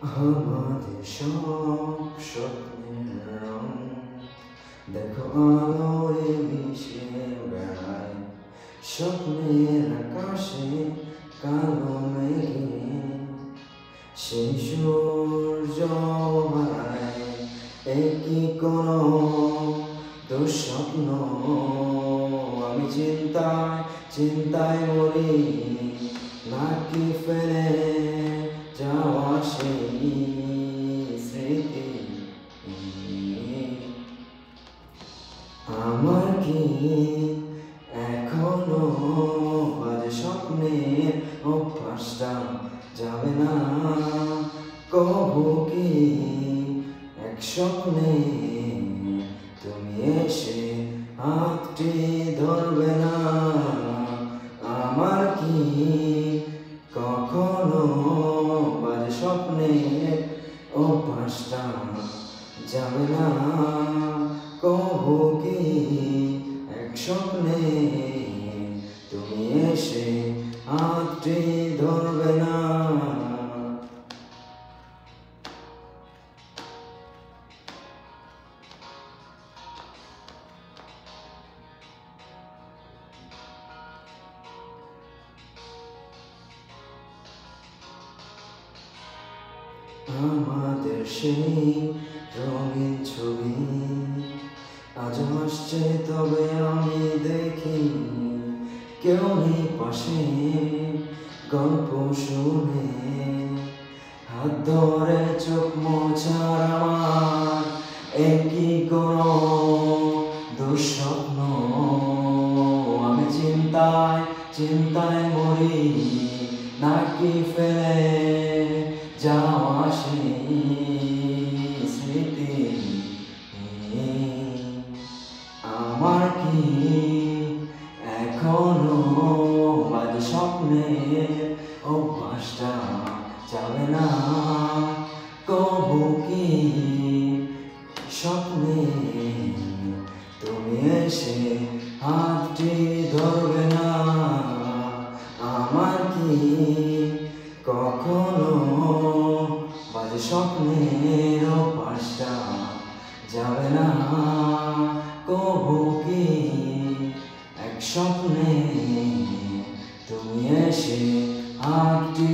আমাদের সব স্বপ্নের রং দেখো আলোয় মিশে বেড়ায়, স্বপ্নের আকাশে কালো মেঘে সেই সূর্য হারায়। একই কোনো দুঃস্বপ্ন, আমি চিন্তায় চিন্তায় মরি, নাকি ফেলে যাওয়া সেই স্মৃতি। আমার কি এখনো বাজে স্বপ্নের অভ্যাসটা যাবে না? কবু কি এক স্বপ্নে তুমি এসে হাতটি ধরবে না? আমার কি কখনো বাজে স্বপ্নের অভ্যাসটা যাবে না? কবু কি এক স্বপ্নে তুমি এসে হাতটি ধরবে না? আমাদের সেই রঙিন ছবি আজ আসছে, তবে আমি দেখি কেউ নেই পাশে। গল্প শুনে হাত ধরে চোখ মোছার আমার একই কোনো দুঃস্বপ্ন। আমি চিন্তায় চিন্তায় মরি, নাকি ফেলে যাওয়া সেই স্মৃতি। আমার কি এখনো বাজে স্বপ্নের অভ্যাসটা যাবে না? কবু কি স্বপ্নে তুমি এসে হাতটি ধরবে না? আমার কি কখনো বাজে স্বপ্নের অভ্যাসটা যাবে না? কবু কি এক স্বপ্নে তুমি এসে হাতটি